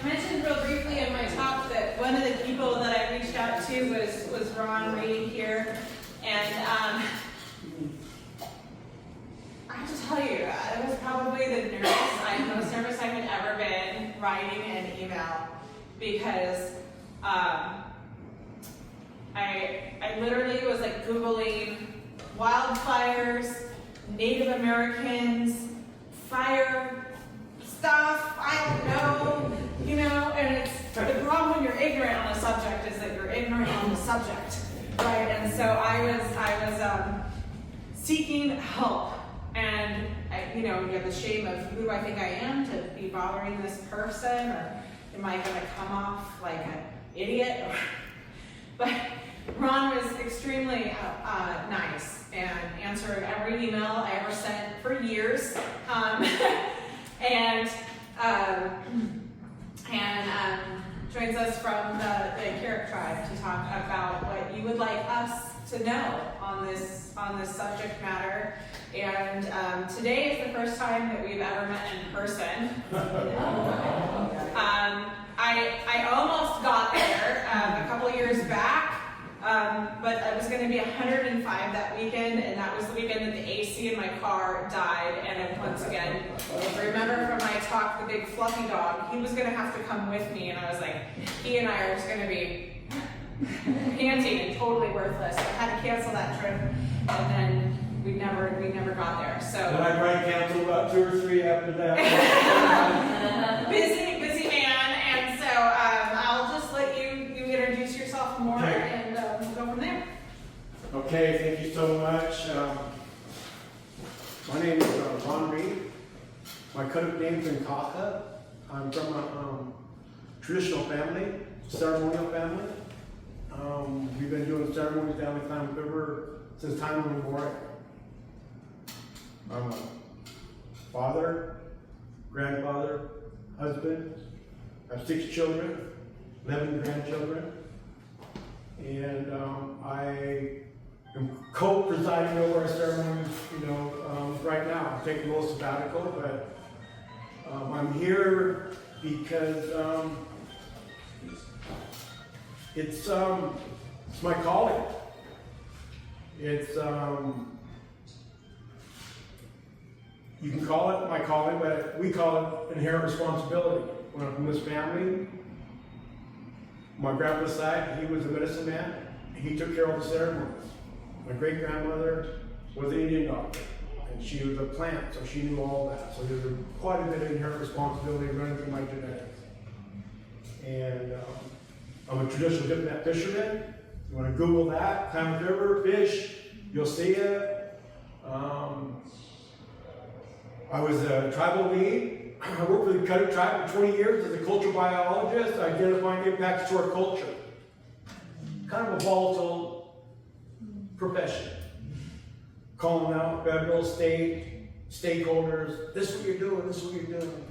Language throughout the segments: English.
I mentioned real briefly in my talk that one of the people that I reached out to was Ron Reed here, and I have to tell you, it was probably the most nervous I had ever been writing an email, because I literally was like Googling wildfires, Native Americans, fire stuff, I don't know, you know, and it's the problem when you're ignorant on a subject is that you're ignorant on the subject, right? And so I was seeking help, and you know, you have the shame of who do I think I am to be bothering this person, or am I going to come off like an idiot? But Ron was extremely nice and answered every email I ever sent for years, and joins us from the Karuk Tribe to talk about what you would like us to know on this subject matter. And today is the first time that we've ever met in person. I almost got there a couple years back, but I was going to be 105 that weekend, and that was the weekend that the AC in my car died. And then once again, remember from my talk, the big fluffy dog, he was going to have to come with me, and I was like, he and I are just going to be panting and totally worthless. So I had to cancel that trip, and then we never got there. So and I probably canceled about 2 or 3 after that. busy man, and so I'll just let you introduce yourself more, okay. And we'll go from there. Okay, thank you so much. My name is Ron Reed. My Karuk name's in Kaka. I'm from a traditional family, ceremonial family. We've been doing ceremonies down the Climate River since time immemorial. I'm a father, grandfather, husband. I have 6 children, 11 grandchildren, and I am co-presiding over our ceremonies, you know, right now. I'm taking a little sabbatical, but I'm here because it's my calling. It's you can call it my calling, but we call it inherent responsibility. When I'm from this family, my grandpa's side, he was a medicine man. He took care of the ceremonies. My great-grandmother was an Indian doctor, and she was a plant, so she knew all that. So there's quite a bit of inherent responsibility running through my genetics. And I'm a traditional dipnet fisherman. You want to Google that, Klamath River, fish, you'll see it. I was a tribal lead. I worked for the Karuk Tribe for 20 years as a cultural biologist, identifying impacts to our culture. Kind of a volatile profession. Calling out federal, state, stakeholders, this is what you're doing, this is what you're doing.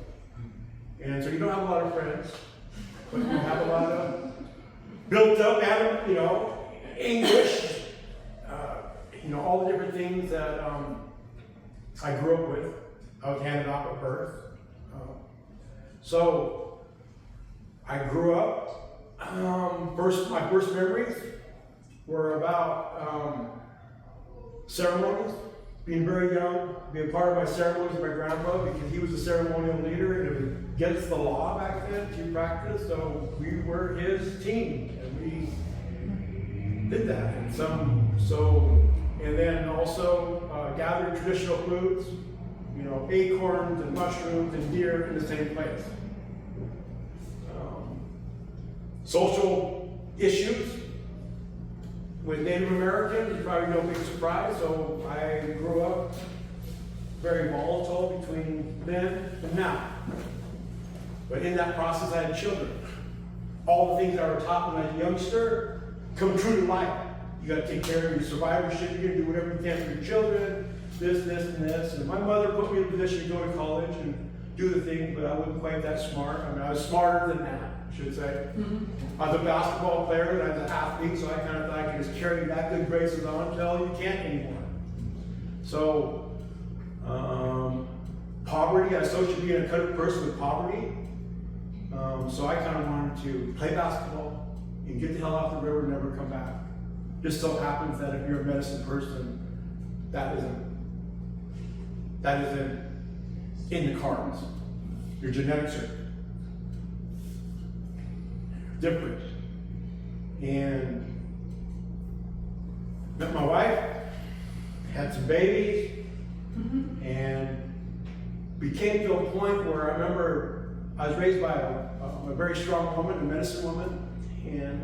And so you don't have a lot of friends, but you have a lot of built up, you know, English, you know, all the different things that I grew up with. I was handed off at birth. So I grew up, my first memories were about ceremonies, being very young, being part of my ceremonies with my grandpa, because he was a ceremonial leader, and it was against the law back then to practice, so we were his team, and we did that. And then also gathered traditional foods, you know, acorns and mushrooms and deer in the same place. Social issues with Native Americans is probably no big surprise, so I grew up very volatile between then and now. But in that process, I had children. All the things I was taught when I was a youngster come true to life. You got to take care of your survivorship. You got to do whatever you can for your children. This, and this. And my mother put me in a position to go to college and do the thing, but I wasn't quite that smart. I mean, I was smarter than that, I should say. I was a basketball player and I was an athlete, so I kind of thought I could just carry that good graces on until you can't anymore. So, poverty, I associate being a Karuk person with poverty. So I kind of wanted to play basketball and get the hell off the river and never come back. Just so happens that if you're a medicine person, that isn't in the cards. Your genetics are different. And met my wife, had some babies, and became to a point where I remember I was raised by a very strong woman, a medicine woman, and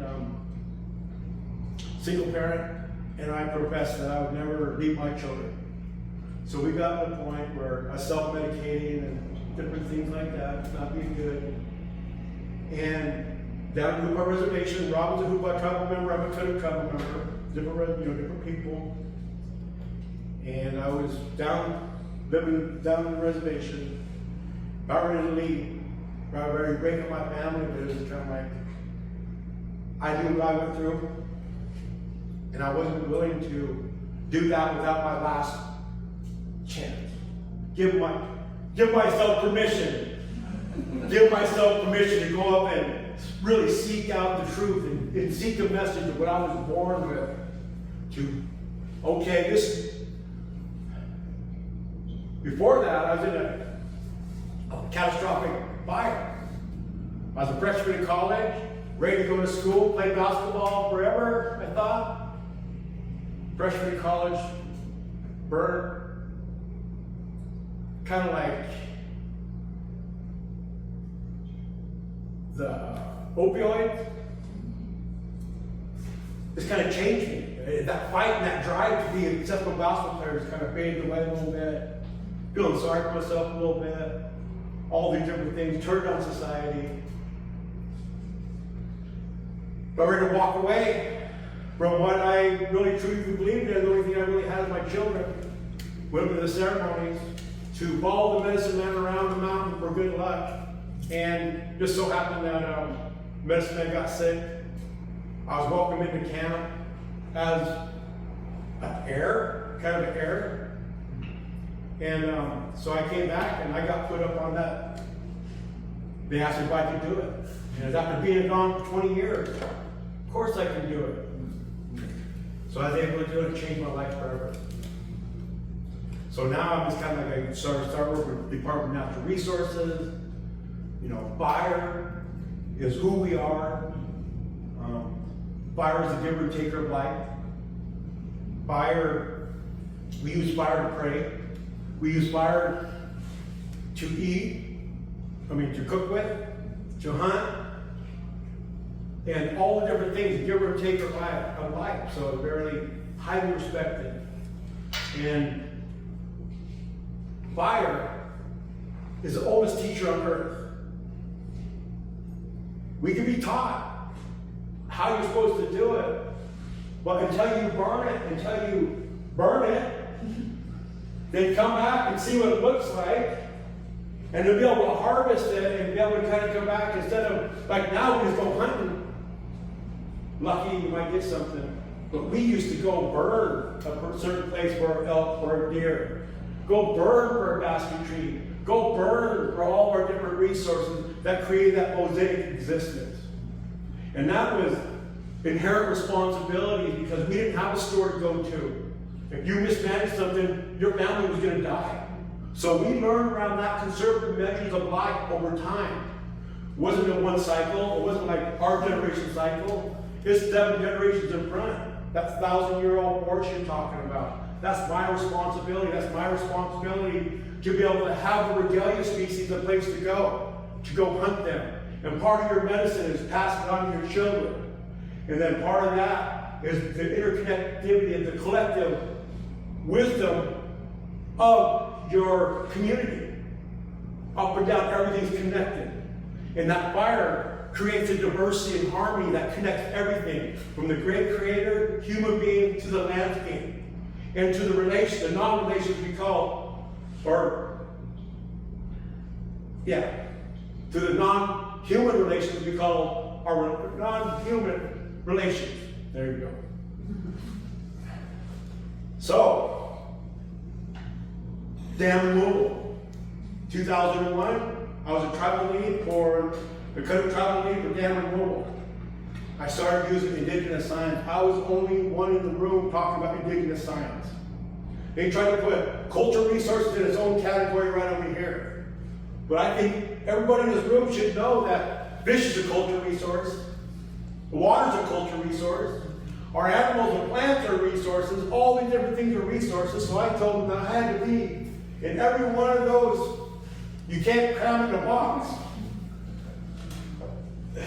single parent, and I professed that I would never leave my children. So we got to the point where I was self-medicating and different things like that, not being good. And down in the Hoopa Reservation, Robin's a Hoopa tribal member, I'm a Karuk tribal member, different people. And I was living down on the reservation, about ready to leave. About ready to break up my family, but it was kind of like, I knew what I went through, and I wasn't willing to do that without my last chance. Give myself permission. Give myself permission to go up and really seek out the truth and seek the message of what I was born with. Before that, I was in a catastrophic fire. I was a freshman in college, ready to go to school, play basketball forever, I thought. Freshman in college, burned. Kind of like the opioids. This kind of changed me. That fight and that drive to be a successful basketball player has kind of faded away a little bit. Feeling sorry for myself a little bit. All these different things, turned on society. But we're going to walk away from what I really truly believed in. The only thing I really had is my children. Went to the ceremonies to follow the medicine man around the mountain for good luck. And just so happened that medicine man got sick. I was welcomed into camp as an heir, kind of an heir. And so I came back and I got put up on that. They asked me if I could do it. And after being gone for 20 years, of course I can do it. So I was able to do it and change my life forever. So now I'm just kind of like I start working with the Department of Natural Resources. You know, fire is who we are. Fire is the giver and taker of life. Fire, we use fire to pray. We use fire to eat, to cook with, to hunt, and all the different things, giver and taker of life. So it's very highly respected. And fire is the oldest teacher on earth. We can be taught how you're supposed to do it, but until you burn it, then come back and see what it looks like, and to be able to harvest it and be able to kind of come back instead of, like now we just go hunting. Lucky you might get something. But we used to go burn a certain place for an elk or a deer. Go burn for a basket tree. Go burn for all our different resources that created that mosaic existence. And that was inherent responsibility because we didn't have a store to go to. If you mismanaged something, your family was going to die. So we learned around that conservative measures of life over time. It wasn't in one cycle. It wasn't like our generation cycle. It's 7 generations in front. That's 1,000-year-old forest you're talking about. That's my responsibility. That's my responsibility to be able to have the regalia species a place to go hunt them. And part of your medicine is pass it on to your children. And then part of that is the interconnectivity of the collective wisdom of your community. Up and down, everything's connected. And that fire creates a diversity and harmony that connects everything from the great creator, human being, to the landscape. And to the non-relations we call, to the non-human relations we call our non-human relations. There you go. So, dam removal. 2001, I was a tribal lead for the Karuk Tribe lead for dam renewal. I started using indigenous science. I was the only one in the room talking about indigenous science. They tried to put cultural resources in its own category right over here. But I think everybody in this room should know that fish is a cultural resource, the water's a cultural resource, our animals and plants are resources, all these different things are resources, so I told them that I had to be in every one of those. You can't cram it in a box.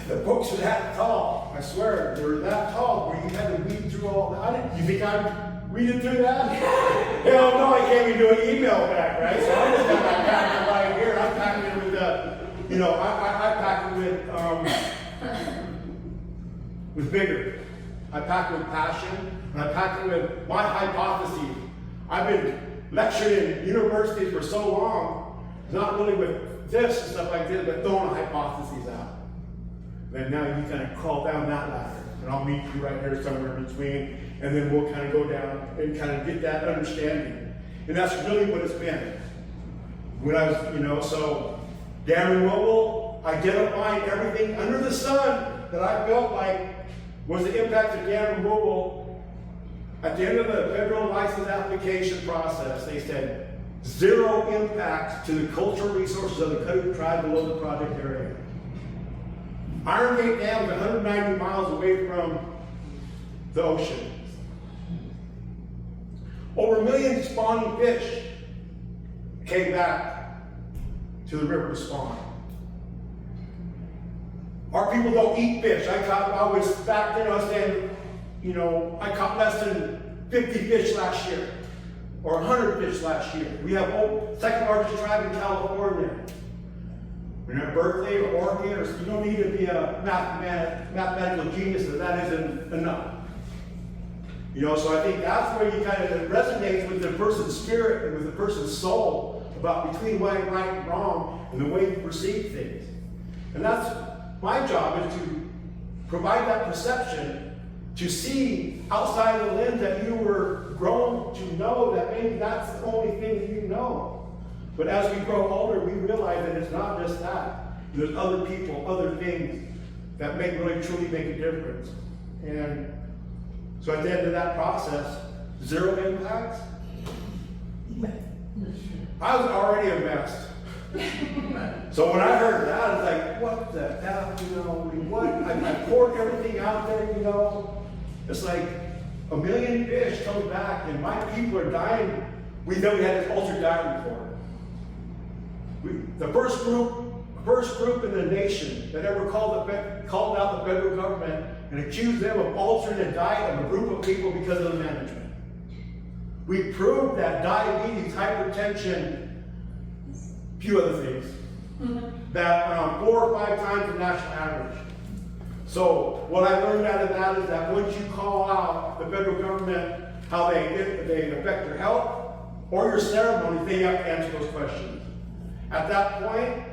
The books are that tall, I swear, they were that tall where you had to read through all that. You think I'm reading through that? Hell no, I can't even do an email back, right? So I just got my packet right here. I'm packing it with, I pack it with vigor. I pack it with passion, and I pack it with my hypotheses. I've been lecturing in universities for so long, not really with this and stuff like this, but throwing hypotheses out. And now you kind of crawl down that ladder, and I'll meet you right here somewhere in between, and then we'll kind of go down and kind of get that understanding. And that's really what it's been. When I was, so dam renewal, identifying everything under the sun that I felt like was the impact of dam removal. At the end of the federal license application process, they said 0 impact to the cultural resources of the Karuk Tribe below the project area. Iron Gate Dam is 190 miles away from the ocean. Over 1 million spawning fish came back to the river to spawn. Our people don't eat fish. I was back then, I was saying, I caught less than 50 fish last year, or 100 fish last year. We have the second largest tribe in California. When you're at Berkeley or Oregon, you don't need to be a mathematical genius, that isn't enough. So I think that's where you kind of resonates with the person's spirit and with the person's soul about between right and wrong and the way you perceive things. And that's my job, is to provide that perception, to see outside the lens that you were grown to know that maybe that's the only thing that you know. But as we grow older, we realize that it's not just that. There's other people, other things that really truly make a difference. And so at the end of that process, 0 impacts. I was already a mess. So when I heard that, I was like, what the hell, what? I poured everything out there, It's like 1 million fish come back and my people are dying. We had this ulcer dying before. The first group in the nation that ever called out the federal government and accused them of altering the diet of a group of people because of the management. We proved that diabetes, hypertension, a few other things, that 4 or 5 times the national average. So what I learned out of that is that once you call out the federal government, how they affect your health or your ceremony, they have to answer those questions. At that point,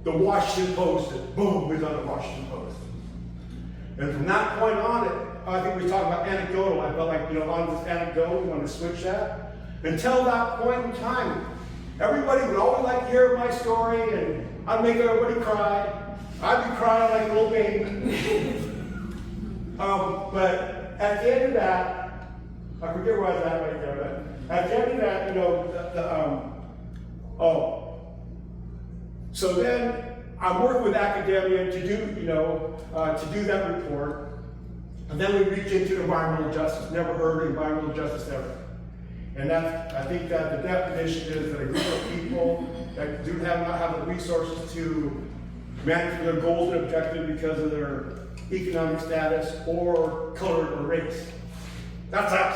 the Washington Post, boom, was on the Washington Post. And from that point on, I think we talked about anecdotal. I felt like, on this anecdotal, we want to switch that. Until that point in time, everybody would always like to hear my story, and I'd make everybody cry. I'd be crying like a little baby. But at the end of that, I forget where I was at right there, but at the end of that, so then I'm working with academia to do that report, and then we reach into environmental justice. Never heard of environmental justice ever. And I think that the definition is that a group of people that do not have the resources to manage their goals and objectives because of their economic status or color or race. That's us.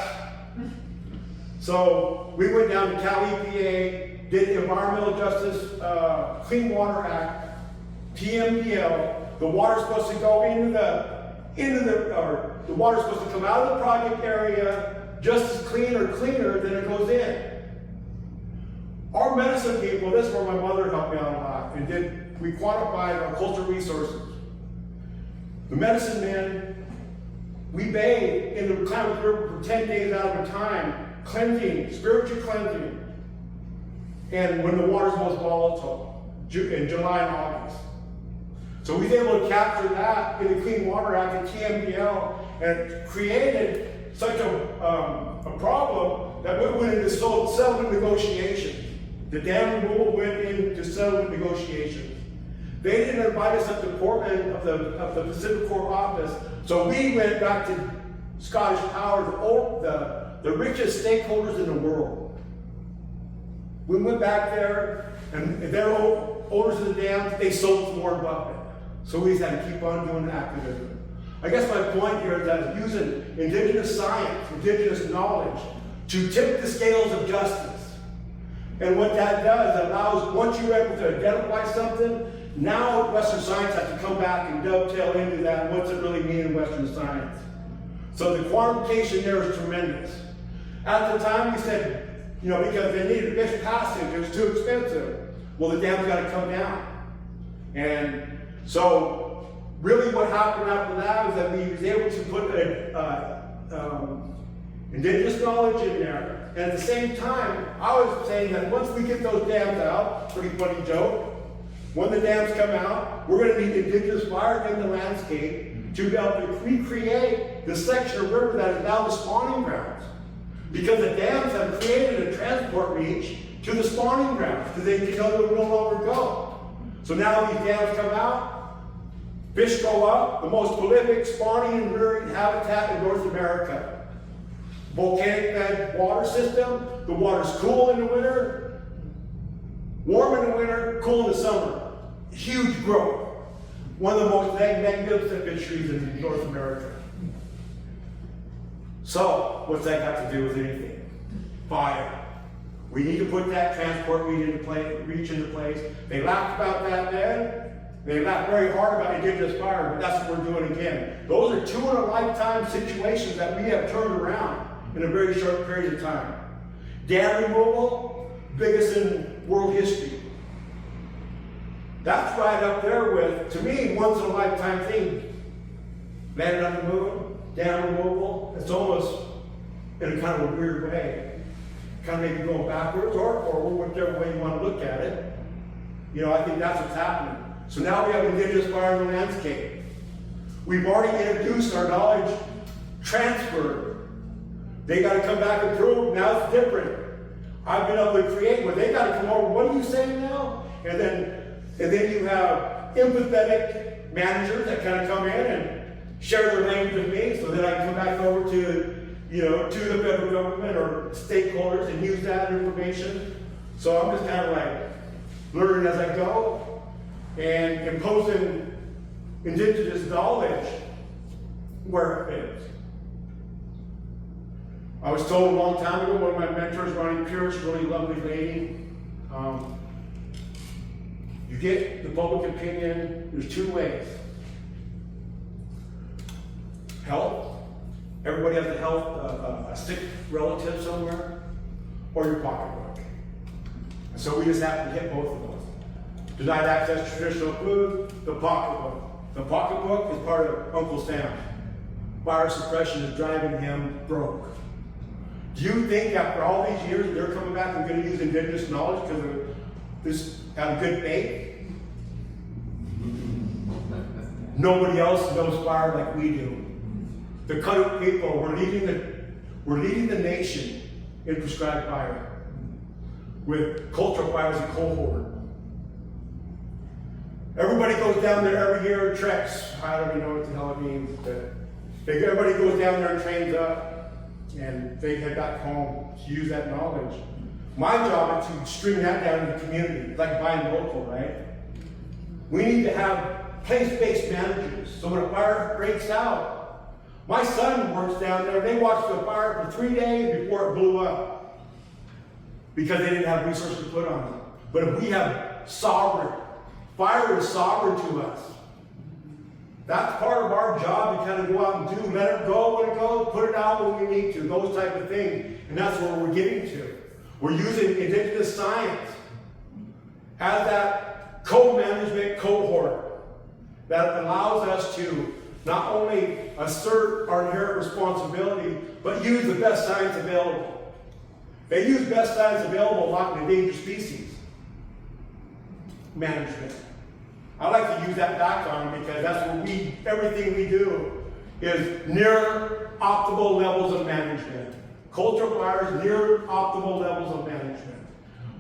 So we went down to Cal EPA, did the Environmental Justice Clean Water Act, TMDL. The water's supposed to go the water's supposed to come out of the project area just as clean or cleaner than it goes in. Our medicine people, this is where my mother helped me out a lot, and we quantified our cultural resources. The medicine men, we bathe in the Klamath River for 10 days out of a time, cleansing, spiritual cleansing. And when the water's most volatile, in July and August. So we was able to capture that in the Clean Water Act and TMDL, and it created such a problem that we went into settlement negotiations. The dam removal went into settlement negotiations. They didn't invite us up to Portland of the Pacific Corp office, so we went back to Scottish Power, the richest stakeholders in the world. We went back there, and their owners of the dam, they sold some more Buffett. So we just had to keep on doing activism. I guess my point here is that using indigenous science, indigenous knowledge, to tip the scales of justice. And what that does, it allows, once you're able to identify something, now Western science has to come back and dovetail into that, what's it really mean in Western science. So the quantification there is tremendous. At the time we said, you know, because they needed fish passage, it was too expensive. Well, the dam's got to come down. And so really what happened after that was that we was able to put indigenous knowledge in there. And at the same time, I was saying that once we get those dams out, pretty funny joke, when the dams come out, we're going to need indigenous fire in the landscape to be able to recreate the section of river that is now the spawning grounds. Because the dams have created a transport reach to the spawning grounds, because they know they will no longer go. So now these dams come out, fish go up, the most prolific spawning and rearing habitat in North America. Volcanic fed water system, the water's cool in the winter, warm in the winter, cool in the summer. Huge growth. One of the most magnificent fisheries in North America. So, what's that got to do with anything? Fire. We need to put that transport reach into place. They laughed about that then. They laughed very hard about indigenous fire, but that's what we're doing again. Those are 2 in a lifetime situations that we have turned around in a very short period of time. Dam removal, biggest in world history. That's right up there with, to me, once in a lifetime thing. Landing on the moon, dam removal, it's almost in a kind of a weird way. Kind of maybe going backwards or forward, whichever way you want to look at it. You know, I think that's what's happening. So now we have indigenous fire in the landscape. We've already introduced our knowledge transfer. They got to come back and prove, now it's different. I've been able to create, but they got to come over, what are you saying now? And then you have empathetic managers that kind of come in and share their language with me, so then I can come back over to, you know, to the federal government or stakeholders and use that information. So I'm just kind of like learning as I go and imposing indigenous knowledge where it fits. I was told a long time ago, one of my mentors, Ronnie Pierce, really lovely lady, you get the public opinion, there's 2 ways. Health, everybody has a health, a sick relative somewhere, or your pocketbook. And so we just have to get both of those. Denied access to traditional food, the pocketbook. The pocketbook is part of Uncle Sam. Fire suppression is driving him broke. Do you think after all these years they're coming back and going to use indigenous knowledge because of this out of good faith? Nobody else knows fire like we do. The Karuk people, we're leading the nation in prescribed fire with cultural fire as a cohort. Everybody goes down there every year and treks. I don't even know what the hell it means, but everybody goes down there and trains up. And they head back home to use that knowledge. My job is to stream that down to the community, like buying local, right? We need to have place-based managers. So when a fire breaks out, my son works down there, they watched the fire for 3 days before it blew up. Because they didn't have resources to put on it. But if we have sovereign, fire is sovereign to us. That's part of our job to kind of go out and do, let it go when it goes, put it out when we need to, those type of things. And that's where we're getting to. We're using indigenous science as that co-management cohort that allows us to not only assert our inherent responsibility, but use the best science available. They use best science available a lot in endangered species management. I like to use that back on them because that's what everything we do is near optimal levels of management. Cultural fires, near optimal levels of management.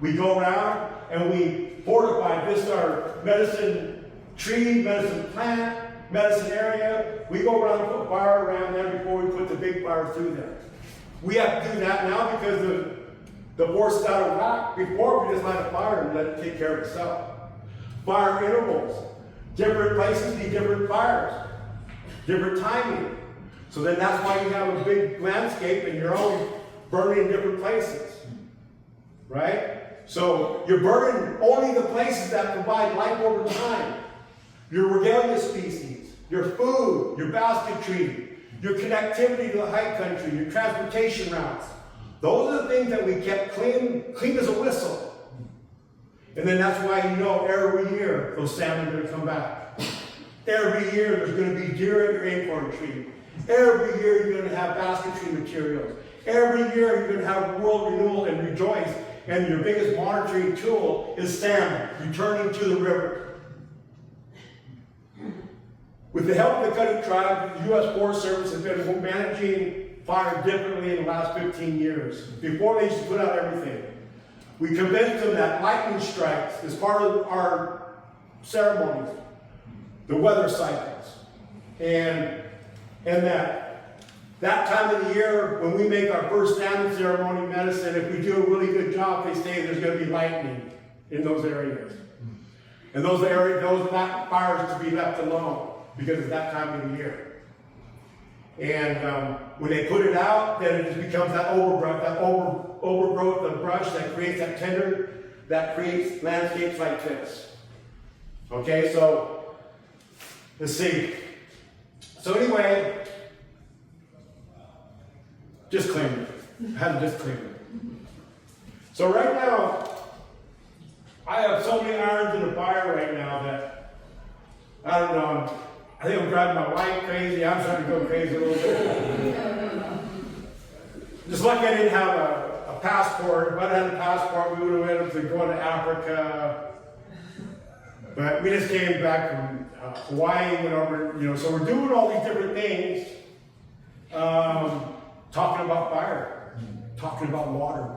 We go around and we fortify this our medicine tree, medicine plant, medicine area. We go around and put fire around there before we put the big fire through there. We have to do that now because the force is out of whack. Before we just light a fire and let it take care of itself. Fire intervals. Different places need different fires. Different timing. So then that's why you have a big landscape and you're always burning in different places. Right? So you're burning only the places that provide life over time. Your regalia species, your food, your basketry, your connectivity to the high country, your transportation routes. Those are the things that we kept clean as a whistle. And then that's why you know every year those salmon are going to come back. Every year there's going to be deer in your acorn tree. Every year you're going to have basketry materials. Every year you're going to have world renewal and rejoice. And your biggest monitoring tool is salmon returning to the river. With the help of the Karuk Tribe, the U.S. Forest Service has been managing fire differently in the last 15 years. Before they used to put out everything. We convinced them that lightning strikes is part of our ceremonies, the weather cycles. And that time of the year, when we make our first salmon ceremony medicine, if we do a really good job, they say there's going to be lightning in those areas. And those fires to be left alone because it's that time of the year. And when they put it out, then it just becomes that overgrowth of brush that creates that tinder, that creates landscapes like this. Okay, so let's see. So anyway, disclaimer. I had a disclaimer. So right now, I have so many irons in the fire right now that, I don't know, I think I'm driving my wife crazy. I'm starting to go crazy a little bit. Just lucky I didn't have a passport. If I had a passport, we would have ended up going to Africa. But we just came back from Hawaii, went over, so we're doing all these different things. Talking about fire, talking about water,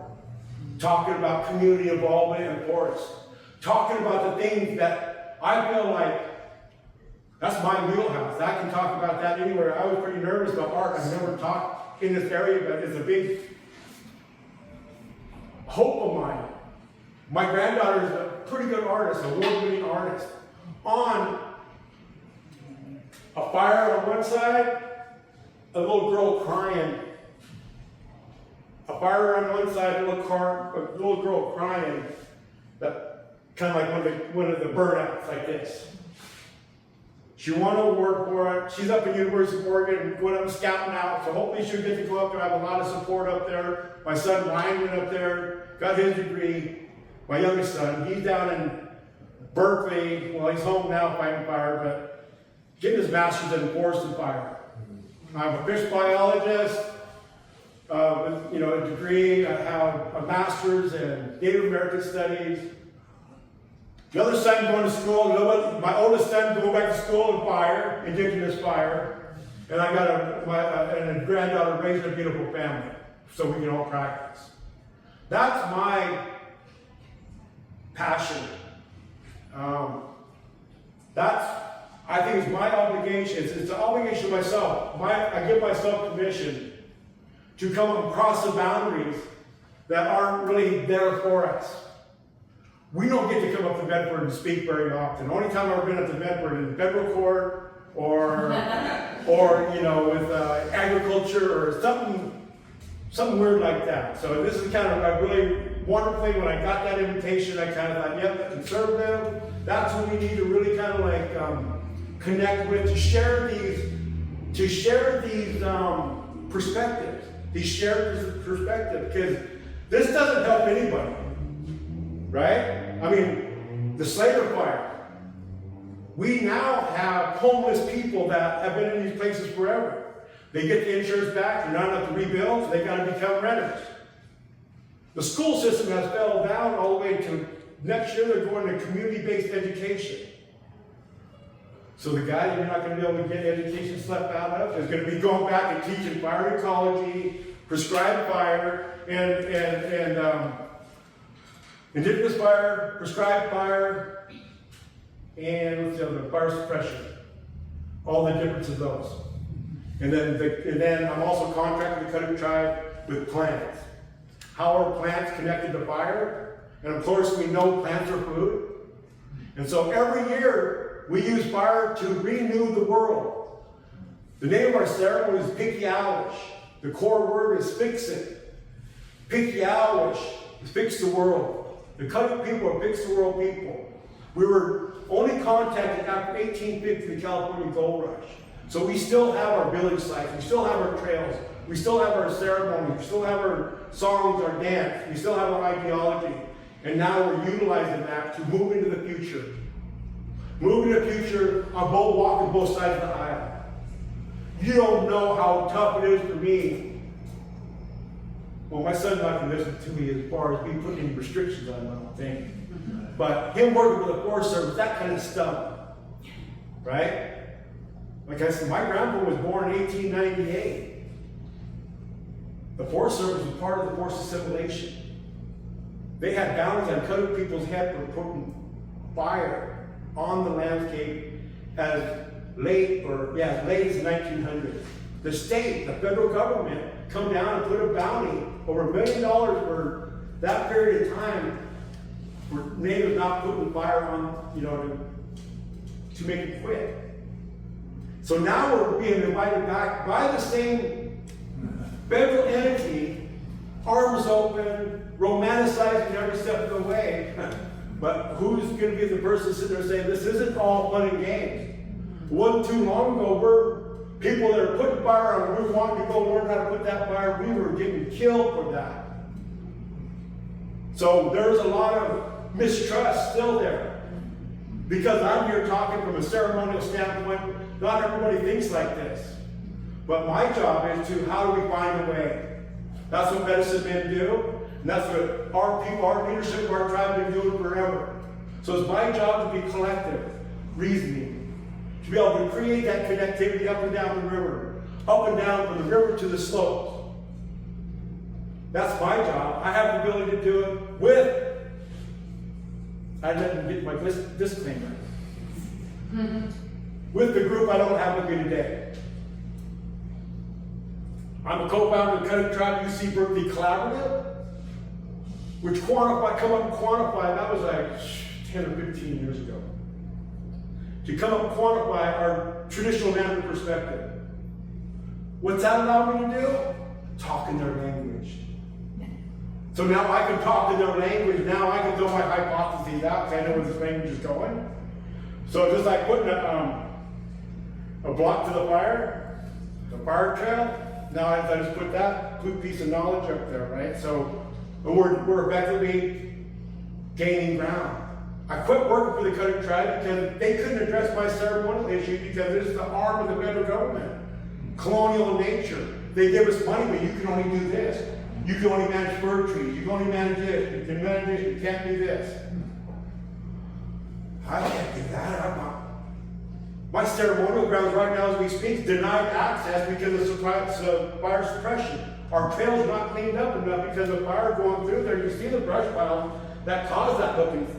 talking about community involvement and forests, talking about the things that I feel like that's my wheelhouse. I can talk about that anywhere. I was pretty nervous about art. I've never talked in this area, but it's a big hope of mine. My granddaughter is a pretty good artist, an award-winning artist. On a fire on one side, a little girl crying. A fire on one side, a little girl crying. That kind of like one of the burnouts like this. She won an award for it. She's up at University of Oregon, going up and scouting out. So hopefully she'll get to go up there. I have a lot of support up there. My son Ryan went up there, got his degree. My youngest son, he's down in Berkeley. Well, he's home now fighting fire, but getting his master's in forest and fire. I'm a fish biologist, with a degree. I have a master's in Native American studies. The other son going to school, my oldest son going back to school in fire, indigenous fire. And I got a granddaughter raised in a beautiful family, so we can all practice. That's my passion. I think it's my obligation. It's an obligation to myself. I give myself permission to come across the boundaries that aren't really there for us. We don't get to come up to Medford and speak very often. The only time I've ever been up to Medford is federal court or with agriculture or something weird like that. So this is kind of really wonderfully, when I got that invitation, I kind of thought, yep, conservative. That's what we need to really kind of like connect with, to share these perspectives, because this doesn't help anybody. Right? I mean, the Slater fire. We now have homeless people that have been in these places forever. They get the insurance back, they're not enough to rebuild, so they got to become renters. The school system has fell down all the way to next year they're going to community-based education. So the guy you're not going to be able to get education slept out of is going to be going back and teaching fire ecology, prescribed fire, and indigenous fire, prescribed fire, and what's the other? Fire suppression. All the differences of those. And then I'm also contracted with the Karuk Tribe with plants. How are plants connected to fire? And of course we know plants are food. And so every year we use fire to renew the world. The name of our ceremony is Pikiawish. The core word is fix it. Pikiawish is fix the world. The Karuk people are fix the world people. We were only contacted after 1850, the California Gold Rush. So we still have our village sites, we still have our trails, we still have our ceremonies, we still have our songs, our dance, we still have our ideology. And now we're utilizing that to move into the future. Move into the future on both walking both sides of the aisle. You don't know how tough it is for me. Well, my son's not going to listen to me as far as me putting any restrictions on him, I don't think. But him working with the Forest Service, that kind of stuff, right? Like I said, my grandpa was born in 1898. The Forest Service was part of the forced assimilation. They had bounties on Karuk people's head for putting fire on the landscape as late as 1900. The state, the federal government, come down and put a bounty over $1 million for that period of time for natives not putting fire on, to make it quit. So now we're being invited back by the same federal entity, arms open, romanticizing every step of the way. But who's going to be the person sitting there saying, this isn't all fun and games? It wasn't too long ago, we're people that are putting fire on, we wanted to go learn how to put that fire, we were getting killed for that. So there's a lot of mistrust still there. Because I'm here talking from a ceremonial standpoint, not everybody thinks like this. But my job is to, how do we find a way? That's what medicine men do. And that's what our people, our leadership of our tribe have been doing forever. So it's my job to be collective, reasoning, to be able to create that connectivity up and down the river, up and down from the river to the slopes. That's my job. I have the ability to do it with, I didn't get my disclaimer. With the group I don't have with me today. I'm a co-founder of the Karuk Tribe UC Berkeley Collaborative, which come up and quantify, that was like 10 or 15 years ago. To come up and quantify our traditional Mandarin perspective. What's that allow me to do? Talk in their language. So now I can talk in their language, now I can throw my hypotheses out because I know where this language is going. So just like putting a block to the fire trail, now I just put that good piece of knowledge up there, right? So we're effectively gaining ground. I quit working for the Karuk Tribe because they couldn't address my ceremonial issue because it's the arm of the federal government. Colonial in nature. They give us money, but you can only do this. You can only manage fir trees. You can only manage this. You can manage this. You can't do this. I can't do that. My ceremonial grounds right now as we speak denied access because of fire suppression. Our trails are not cleaned up enough because of fire going through there. You see the brush pile that caused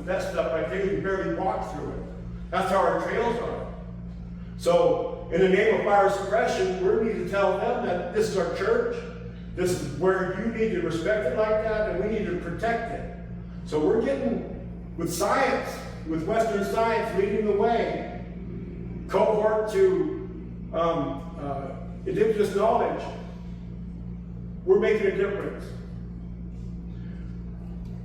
that stuff right there. You can barely walk through it. That's how our trails are. So, in the name of fire suppression, we need to tell them that this is our church. This is where you need to respect it like that, and we need to protect it. So we're getting, with science, with Western science leading the way, cohort to indigenous knowledge, we're making a difference.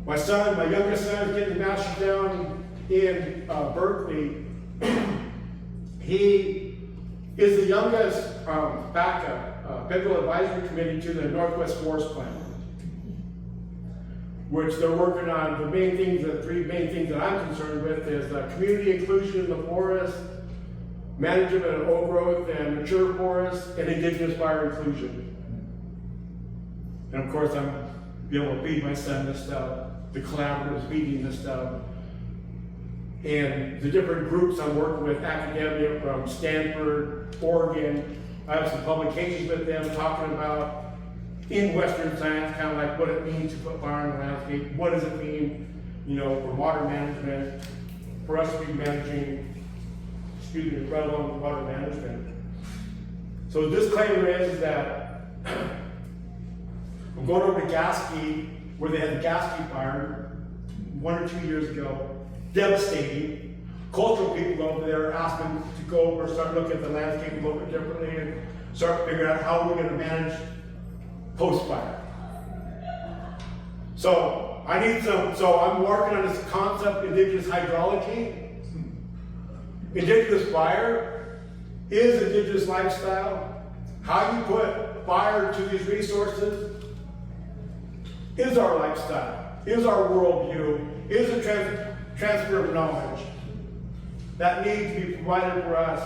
My youngest son, is getting a master's down in Berkeley. He is the youngest backup federal advisory committee to the Northwest Forest Plan, which they're working on. The three main things that I'm concerned with is community inclusion in the forest, management of old growth and mature forests, and indigenous fire inclusion. And of course, I'm be able to feed my son this stuff. The collaborative is feeding this stuff. And the different groups I'm working with, academia from Stanford, Oregon, I have some publications with them talking about in Western science, kind of like what it means to put fire in the landscape, what does it mean, for water management, for us to be managing, right along with water management. So the disclaimer is that I'm going over to Gasky, where they had the Gasky fire 1 or 2 years ago, devastating. Cultural people over there asked me to go over, start looking at the landscape a little bit differently, and start figuring out how we're going to manage post-fire. So I'm working on this concept, indigenous hydrology. Indigenous fire is indigenous lifestyle. How you put fire to these resources is our lifestyle, is our worldview, is a transfer of knowledge that needs to be provided for us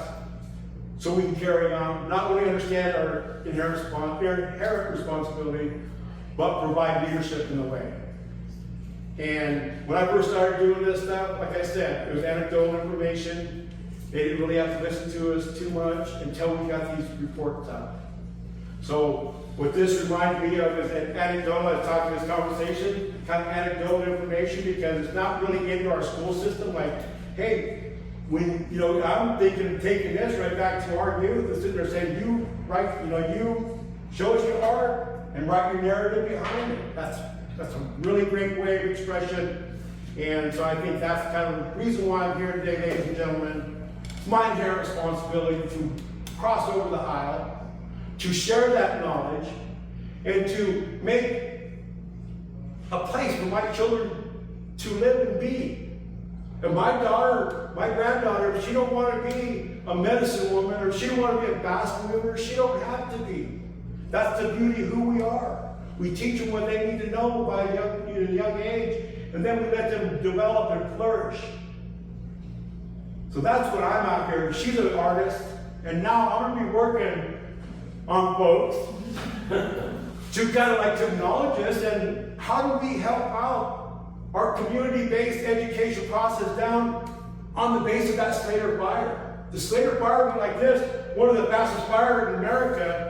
so we can carry on, not only understand our inherent responsibility, but provide leadership in the way. And when I first started doing this stuff, like I said, it was anecdotal information. They didn't really have to listen to us too much until we got these reports out. So what this reminded me of is an anecdotal, I was talking this conversation, kind of anecdotal information, because it's not really into our school system. Like, hey, when, I'm thinking of taking this right back to our youth and sitting there saying, you write, you show us your art and write your narrative behind it. That's a really great way of expression. And so I think that's kind of the reason why I'm here today, ladies and gentlemen. It's my inherent responsibility to cross over the aisle, to share that knowledge, and to make a place for my children to live and be. And my granddaughter, if she don't want to be a medicine woman, or if she don't want to be a basket weaver, she don't have to be. That's the beauty of who we are. We teach them what they need to know by a young age, and then we let them develop and flourish. So that's what I'm out here. She's an artist, and now I'm going to be working on folks to kind of like to acknowledge this, and how do we help out our community-based education process down on the base of that Slater fire. The Slater fire went like this, one of the fastest fires in America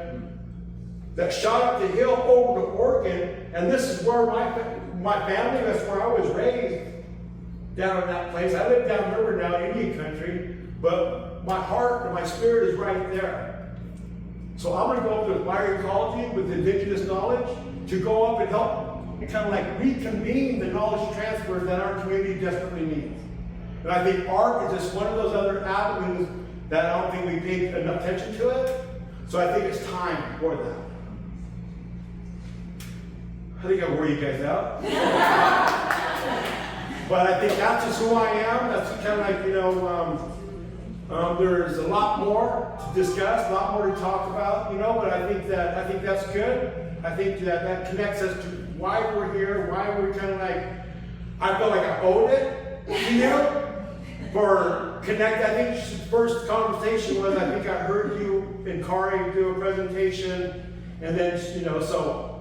that shot up the hill over to Oregon, and this is where my family, that's where I was raised, down in that place. I live downriver now, Indian country, but my heart and my spirit is right there. So I'm going to go up to fire ecology with indigenous knowledge to go up and help and kind of like reconvene the knowledge transfer that our community desperately needs. And I think art is just one of those other avenues that I don't think we paid enough attention to it. So I think it's time for that. I think I wore you guys out. But I think that's just who I am. That's kind of like, there's a lot more to discuss, a lot more to talk about, but I think that's good. I think that connects us to why we're here, why we're kind of like, I felt like I owed it to you for connect. I think the first conversation was, I think I heard you and Kari do a presentation, and then, so,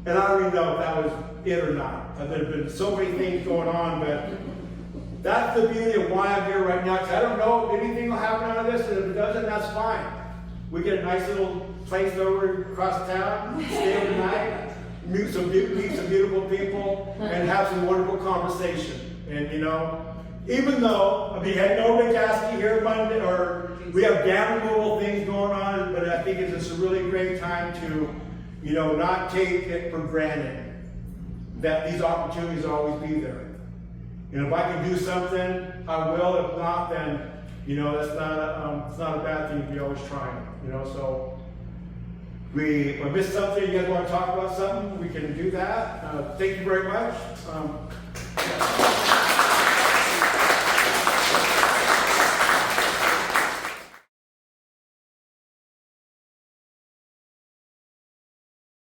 and I don't even know if that was it or not. There have been so many things going on, but that's the beauty of why I'm here right now, because I don't know if anything will happen out of this, and if it doesn't, that's fine. We get a nice little place over across town, stay overnight, meet some beautiful people, and have some wonderful conversation. And even though, heading over to Gasky here Monday, or we have dam removal things going on, but I think it's just a really great time to, not take it for granted that these opportunities will always be there. If I can do something, I will. If not, then that's it's not a bad thing to be always trying. So if I missed something, you guys want to talk about something, we can do that. Thank you very much.